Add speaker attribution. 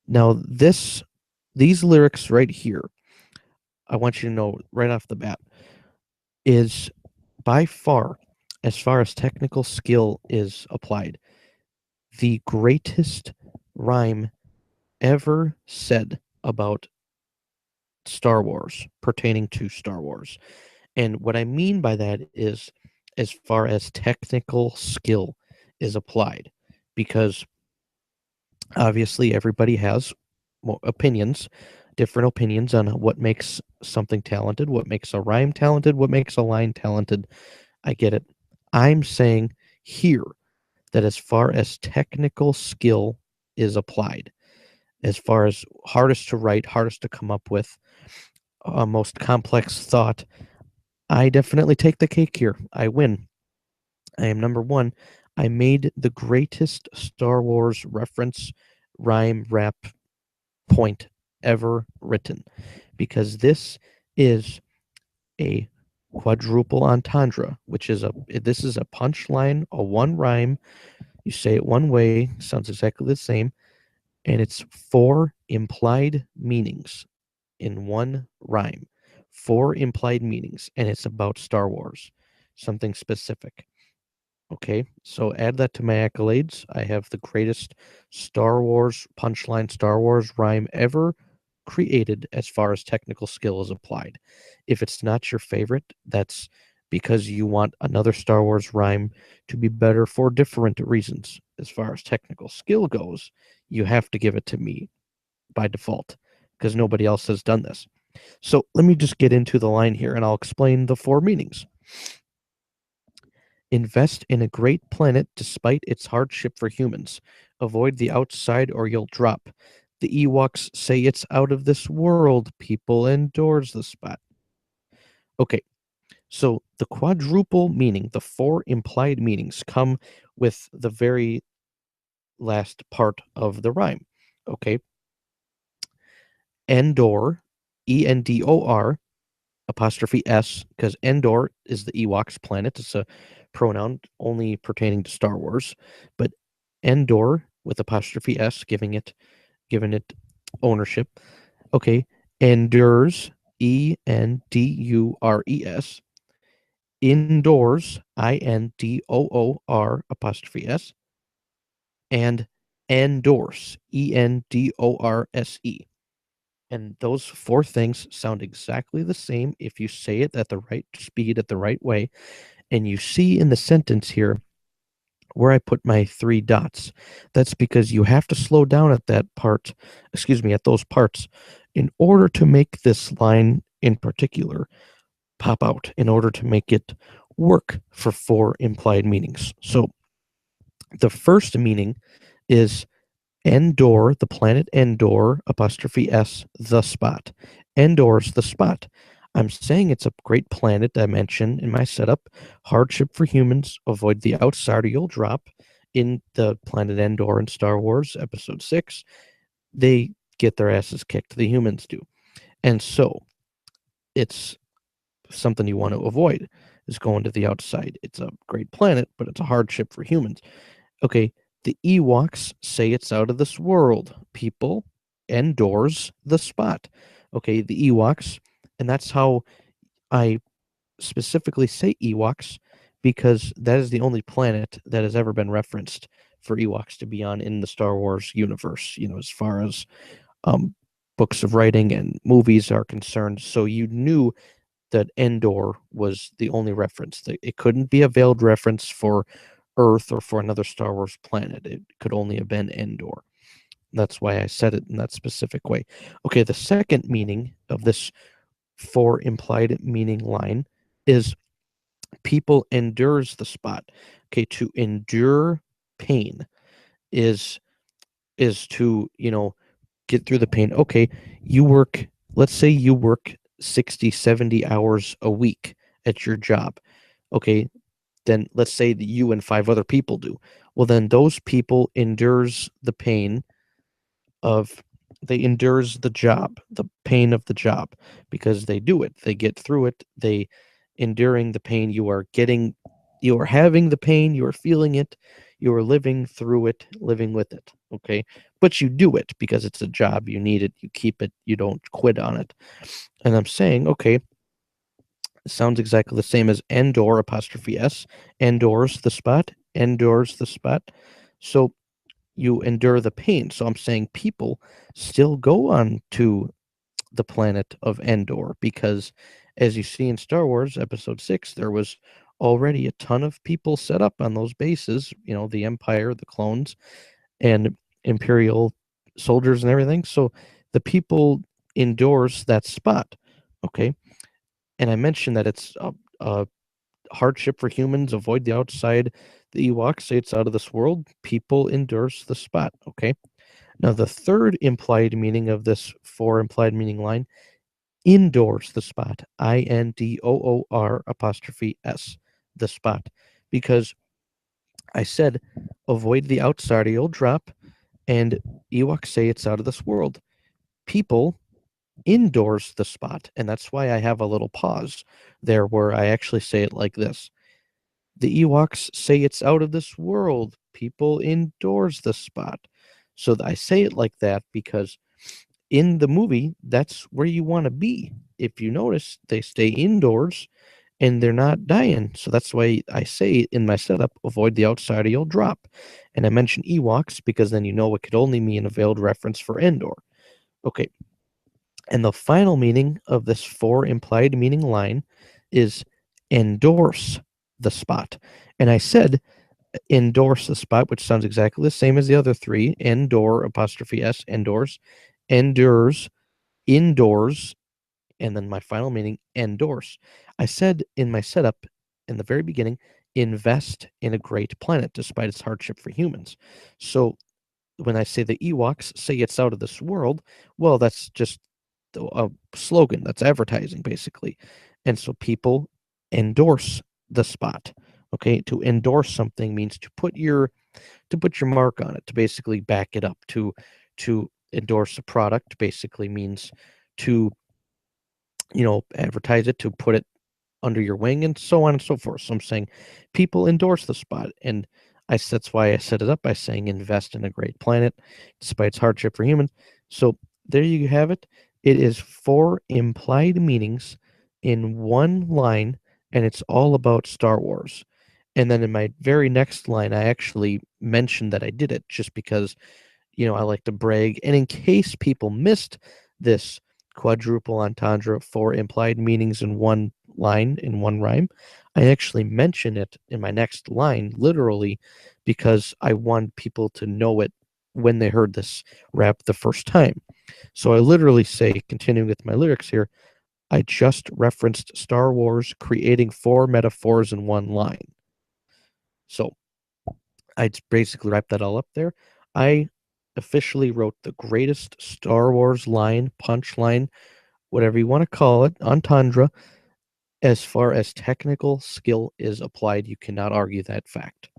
Speaker 1: Now, these lyrics right here, I want you to know right off the bat, is by far as technical skill is applied, the greatest rhyme ever said about Star Wars, pertaining to Star Wars. And what I mean by that is as far as technical skill is applied, because obviously everybody has opinions, different opinions on what makes something talented, what makes a rhyme talented, what makes a line talented. I get it. I'm saying here that as far as technical skill is applied, as far as hardest to write, hardest to come up with, most complex thought, I definitely take the cake here. I win. I am number one. I made the greatest Star Wars reference, rhyme, rap point ever written, because this is a quadruple entendre, which is this is a punchline, a one rhyme. You say it one way, sounds exactly the same, and it's four implied meanings in one rhyme. Four implied meanings, and it's about Star Wars, something specific. Okay, so add that to my accolades. I have the greatest Star Wars punchline, Star Wars rhyme ever created as far as technical skill is applied. If it's not your favorite, that's because you want another Star Wars rhyme to be better for different reasons. As far as technical skill goes, you have to give it to me by default because nobody else has done this. So let me just get into the line here and I'll explain the four meanings. Invest in a great planet despite its hardship for humans. Avoid the outside or you'll drop. The Ewoks say it's out of this world. People endorse the spot. Okay, so the quadruple meaning, the four implied meanings, come with the very last part of the rhyme. Okay, Endor, Endor, apostrophe S, because Endor is the Ewoks planet. It's a pronoun only pertaining to Star Wars, but Endor with apostrophe S, giving it ownership. Okay, Endures, Endures, indoors, Indoor apostrophe S, and endorse, Endorse. And those four things sound exactly the same if you say it at the right speed, at the right way. And you see in the sentence here where I put my three dots. That's because you have to slow down at that part, at those parts, in order to make this line in particular pop out, in order to make it work for four implied meanings. So the first meaning is Endor, the planet Endor, apostrophe S, the spot. Endor's the spot. I'm saying it's a great planet I mentioned in my setup. Hardship for humans. Avoid the outsider you'll drop. In the planet Endor in Star Wars, episode 6, they get their asses kicked. The humans do. And so it's something you want to avoid is going to the outside. It's a great planet, but it's a hardship for humans. Okay, the Ewoks say it's out of this world. People endorse the spot. Okay, the Ewoks, and that's how I specifically say Ewoks because that is the only planet that has ever been referenced for Ewoks to be on in the Star Wars universe, as far as um, books of writing and movies are concerned. So you knew that Endor was the only reference. That it couldn't be a veiled reference for Earth or for another Star Wars planet. It could only have been Endor. That's why I said it in that specific way. Okay, the second meaning of this four implied meaning line is people endures the spot. Okay, to endure pain is to, get through the pain. Okay, let's say you work 60, 70 hours a week at your job. Okay, then let's say that you and five other people do. Well, then those people endures the pain of they endures the job, the pain of the job, because they do it. They get through it. They enduring the pain. You are having the pain. You are feeling it. You're living through it, living with it. Okay. But you do it because it's a job. You need it. You keep it. You don't quit on it. And I'm saying, okay, it sounds exactly the same as Endor apostrophe S. Endors the spot. Endors the spot. So you endure the pain. So I'm saying people still go on to the planet of Endor because, as you see in Star Wars Episode 6, there was already a ton of people set up on those bases, the Empire, the clones, and Imperial soldiers and everything. So the people endorse that spot. Okay. And I mentioned that it's a hardship for humans, avoid the outside. The Ewoks say it's out of this world. People endorse the spot. Okay. Now, the third implied meaning of this four implied meaning line, endorse the spot. Indoor apostrophe S, the spot. Because I said, avoid the outside or you'll drop, and Ewoks say it's out of this world. People endorse the spot, and that's why I have a little pause there where I actually say it like this. The Ewoks say it's out of this world. People endorse the spot. So I say it like that because in the movie, that's where you want to be. If you notice, they stay indoors and they're not dying. So that's why I say in my setup, avoid the outside or you'll drop. And I mention Ewoks because then you know it could only mean a veiled reference for Endor. Okay. And the final meaning of this four implied meaning line is endorse the spot. And I said endorse the spot, which sounds exactly the same as the other three. Endor apostrophe S, endorse, endures, indoors, and then my final meaning, endorse. I said in my setup in the very beginning, invest in a great planet despite its hardship for humans. So when I say the Ewoks say it's out of this world, well, that's just a slogan. That's advertising, basically. And so people endorse the spot. Okay, to endorse something means to put your mark on it, to basically back it up. To endorse a product basically means to advertise it, to put it under your wing, and so on and so forth. So I'm saying people endorse the spot, and that's why I set it up by saying invest in a great planet despite its hardship for humans. So there you have it. It is four implied meanings in one line, and it's all about Star Wars. And then in my very next line, I actually mentioned that I did it just because I like to brag. And in case people missed this quadruple entendre, four implied meanings in one line, in one rhyme, I actually mention it in my next line, literally, because I want people to know it when they heard this rap the first time. So I literally say, continuing with my lyrics here, I just referenced Star Wars creating four metaphors in one line. So I basically wrap that all up there. I officially wrote the greatest Star Wars line, punchline, whatever you want to call it, entendre. As far as technical skill is applied, you cannot argue that fact.